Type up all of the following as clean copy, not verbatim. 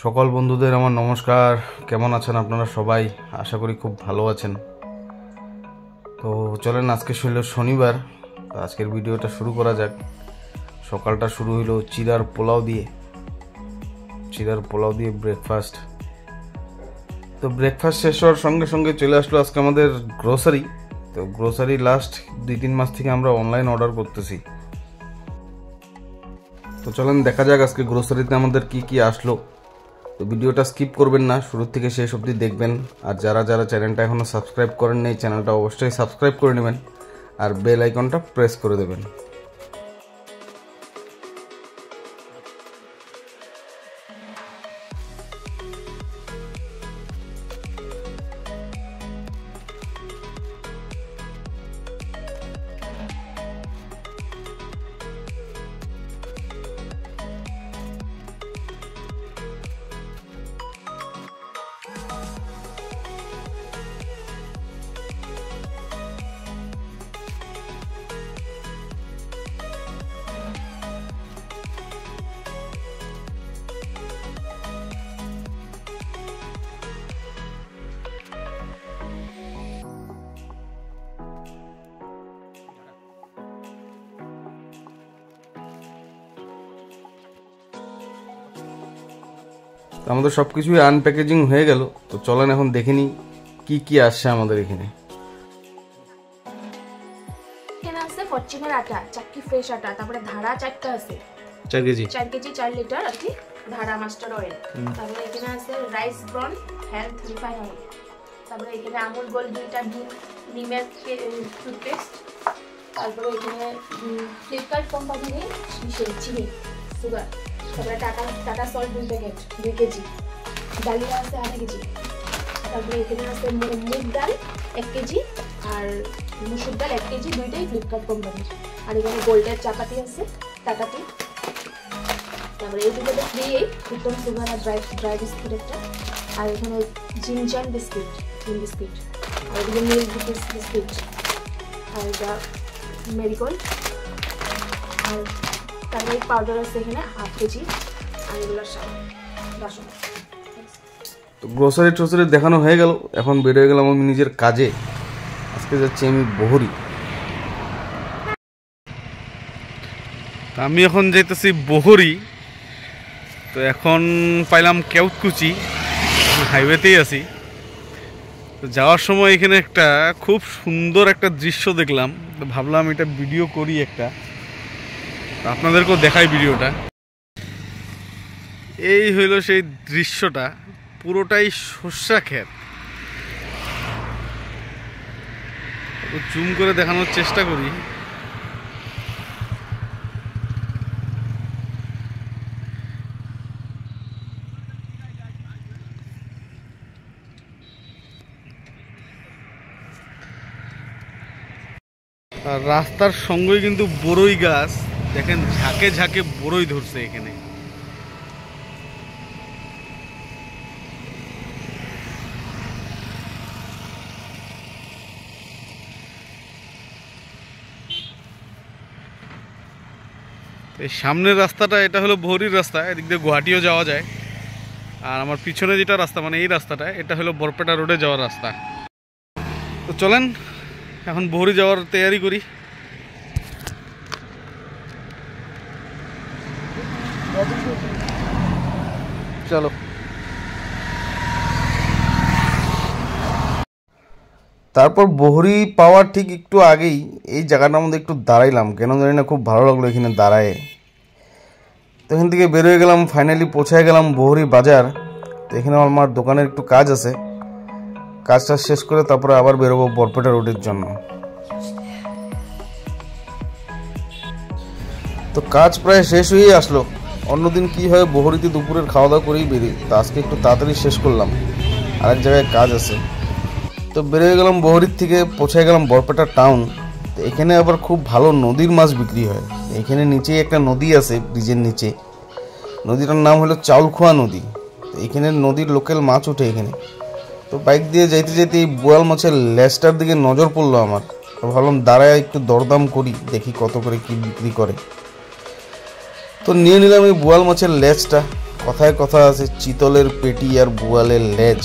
সকল বন্ধুদের আমার নমস্কার। কেমন আছেন আপনারা সবাই? আশা করি খুব ভালো আছেন। তো চলেন, আজকে ছিল শনিবার, তো আজকের ভিডিওটা শুরু করা যাক। সকালটা শুরু হইলো চিড়ার পোলাও দিয়ে ব্রেকফাস্ট। তো ব্রেকফাস্ট শেষ হওয়ার সঙ্গে সঙ্গে চলে আসলো আজকে আমাদের গ্রোসারি। তো গ্রোসারি লাস্ট 2-3 মাস থেকে আমরা অনলাইন অর্ডার করতেছি। তো চলেন দেখা যাক আজকে গ্রোসারিতে আমাদের কি কি আসলো। তো ভিডিওটা স্কিপ করবেন না, শুরু থেকে শেষ অবধি দেখবেন। আর যারা যারা চ্যানেলটা এখনও সাবস্ক্রাইব করেন নাই, চ্যানেলটা অবশ্যই সাবস্ক্রাইব করে নেবেন আর বেল আইকনটা প্রেস করে দেবেন। আমাদের সব কিছুই আনপ্যাকেজিং হয়ে গেল। তো চলেন এখন দেখে নিই কি কি আসছে আমাদের এখানে। এখানে আছে ফরচুনের আটা, চাক্কি ফ্রেশ আটা, তারপরে ধারা 4টা আছে, 4 কেজি 4 লিটার আর কি ধারা মাস্টার অয়েল। তারপরে এখানে আছে রাইস ব্রন হেলথ রিফাইন অয়েল। তারপরে এখানে আমুল গোল্ড 2টা ডিমের টুথপেস্ট। তারপরে এখানে ফ্লিপকার্ট কোম্পানির চিনি সুগার। তারপরে tata salt 2 packet 2 KG. Dahlia আছে 1/2 কেজি। তারপরে এখানে আছে মুগ ডাল 1 কেজি আর মুসুর ডাল 1 কেজি, দুইটাই ফ্লিপকার্ট কোম্পানির। আর এখানে গোল্ডের চাপাতি আছে টাকাটি। তারপরে এই দুটোতে ফ্রি উত্তম সুগার আর ড্রাই বিস্কুট একটা। আর এখানে জিঞ্জার বিস্কুট আর এখানে মিল্ক বিস্কুট আর এটা মেরিগোল্ড। আর টার্মেরিক পাউডার আছে এখানে 1/2 কেজি। আর এগুলোর বাসন। তো গ্রোসারি টোসারি দেখানো হয়ে গেল, এখন বের হয়ে গেলাম আমি নিজের কাজে। আজকে যাচ্ছি আমি বহরি। আমি এখন যাইতেছি বহরি। তো এখন পাইলাম কেউটকুচি, হাইওয়েতেই আছি। তো যাওয়ার সময় এখানে একটা খুব সুন্দর একটা দৃশ্য দেখলাম, তো ভাবলাম এটা ভিডিও করি একটা, আপনাদেরকেও দেখাই ভিডিওটা। এই হইল সেই দৃশ্যটা, পুরোটাই সর্ষা ক্ষেত। জুম করে দেখানোর চেষ্টা করি। আর রাস্তার সঙ্গেই কিন্তু বড়ই গাছ, দেখেন ঝাঁকে ঝাঁকে বড়ই ধরছে এখানে। এই সামনের রাস্তাটা, এটা হলো বহরির রাস্তা, এদিক দিয়ে গুয়াহাটিও যাওয়া যায়। আর আমার পিছনে যেটা রাস্তা, মানে এই রাস্তাটা, এটা হলো বরপেটা রোডে যাওয়ার রাস্তা। তো চলেন এখন বহরি যাওয়ার তৈয়ারি করি। চলো। তারপর বহরি পাওয়ার ঠিক একটু আগেই এই জায়গাটার মধ্যে একটু দাঁড়াইলাম, কেন জানি না খুব ভালো লাগলো এখানে দাঁড়ায়। তো এখান থেকে বেরোয় গেলাম, ফাইনালি পৌঁছায় গেলাম বহরি বাজার। তো এখানে আমার দোকানের একটু কাজ আছে, কাজটা শেষ করে তারপরে আবার বেরোবো বরপেটা রোডের জন্য। তো কাজ প্রায় শেষ হয়েই আসলো। অন্যদিন কি হয়, বহরিতে দুপুরের খাওয়া দাওয়া করেই বেরিয়ে, তো আজকে একটু তাড়াতাড়ি শেষ করলাম, আরেক জায়গায় কাজ আছে। তো বেরিয়ে গেলাম বহরির থেকে, পৌঁছায় গেলাম বরপেটা টাউন। তো এখানে আবার খুব ভালো নদীর মাছ বিক্রি হয়। এখানে নিচেই একটা নদী আছে, ব্রিজের নিচে। নদীটার নাম হলো চাউলখোয়া নদী। তো এখানে নদীর লোকাল মাছ ওঠে এখানে। তো বাইক দিয়ে যাইতে যাইতে এই বোয়াল মাছের লেজটার দিকে নজর পড়লো আমার। তো ভাবলাম দাঁড়ায় একটু দরদাম করি, দেখি কত করে কি বিক্রি করে। তো নিয়ে নিলাম এই বোয়াল মাছের লেজটা। কথায় কথা আছে চিতলের পেটি আর বোয়ালের লেজ,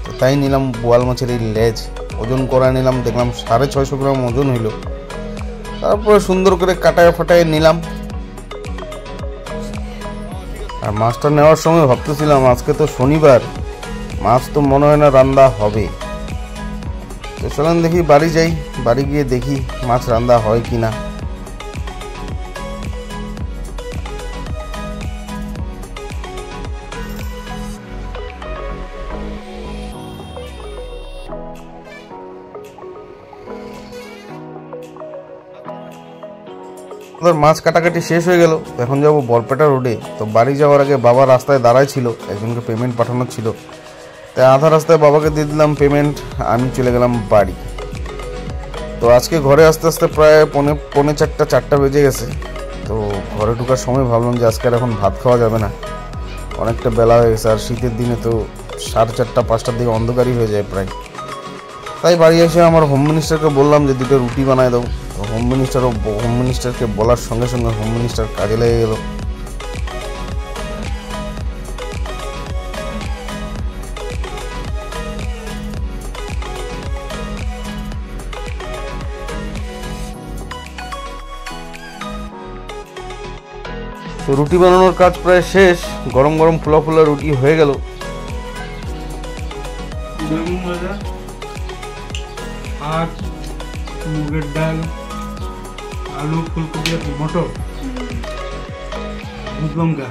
তো তাই নিলাম বোয়াল মাছের এই লেজ। ওজন করা নিলাম, দেখলাম 650 গ্রাম ওজন হইল। তারপরে সুন্দর করে কাটায় ফাটায় নিলাম। আর মাছটা নেওয়ার সময় ভাবতেছিলাম আজকে তো শনিবার, মাছ তো মনে হয় না রান্না হবে। তো চলেন দেখি বাড়ি যাই, বাড়ি গিয়ে দেখি মাছ রান্না হয় কি না। মাছ কাটাকাটি শেষ হয়ে গেল, এখন যাবো বরপেটা রোডে। তো বাড়ি যাওয়ার আগে বাবা রাস্তায় দাঁড়ায় ছিল, একজনকে পেমেন্ট পাঠানোর ছিল, তাই আধা রাস্তায় বাবাকে দিয়ে দিলাম পেমেন্ট, আমি চলে গেলাম বাড়ি। তো আজকে ঘরে আস্তে আস্তে প্রায় পৌনে 4টা বেজে গেছে। তো ঘরে ঢোকার সময় ভাবলাম যে আজকে আর এখন ভাত খাওয়া যাবে না, অনেকটা বেলা হয়ে গেছে। আর শীতের দিনে তো 4:30 5টার দিকে অন্ধকারই হয়ে যায় প্রায়। তাই বাড়ি এসে আমার হোম মিনিস্টারকে বললাম যে 2টা রুটি বানায় দাও। হোম মিনিস্টারকে বলার সঙ্গে সঙ্গে হোম মিনিস্টার কাজে লেগে গেল। তো রুটি বানানোর কাজ প্রায় শেষ, গরম গরম ফুলা ফুলা রুটি হয়ে গেল। আর মুগের ডাল, আলু, ফুলকপি আর মটর, লঙ্কা।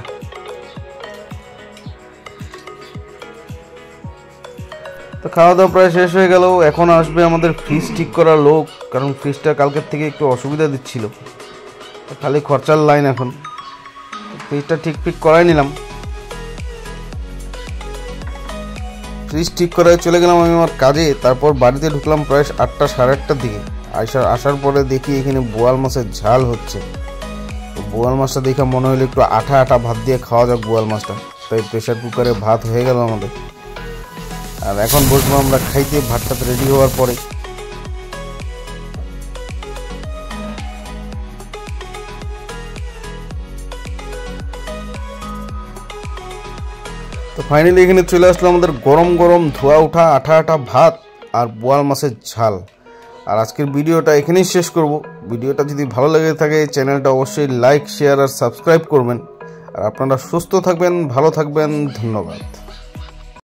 তো খাওয়া দাওয়া প্রায় শেষ হয়ে গেল। এখন আসবে আমাদের ফ্রিজ ঠিক করার লোক, কারণ ফ্রিজটা কালকের থেকে একটু অসুবিধা দিচ্ছিল, খালি খরচার লাইন। এখন ফ্রিজটা ঠিক করাই নিলাম। ফ্রিজ ঠিক করায় চলে গেলাম আমি আমার কাজে। তারপর বাড়িতে ঢুকলাম প্রায় 8টা 8:30 দিকে। আসার পরে দেখি এখানে বোয়াল মাছের ঝাল হচ্ছে। তো বোয়াল মাছটা দেখে মনে হলো একটু আঠা আঠা ভাত দিয়ে খাওয়া যাক বোয়াল মাছটা, তাই প্রেশার কুকারে ভাত হয়ে গেল আমাদের। আর এখন বসবো আমরা খাইতে, ভাতটা রেডি হওয়ার পরে। তো ফাইনালি এখানে চলে আসলো আমাদের গরম গরম ধোয়া ওঠা আঠা আঠা ভাত আর বোয়াল মাছের ঝাল। আর আজকের ভিডিওটা এখানেই শেষ করব। ভিডিওটা যদি ভালো লেগে থাকে চ্যানেলটা অবশ্যই লাইক, শেয়ার আর সাবস্ক্রাইব করবেন। আর আপনারা সুস্থ থাকবেন, ভালো থাকবেন। ধন্যবাদ।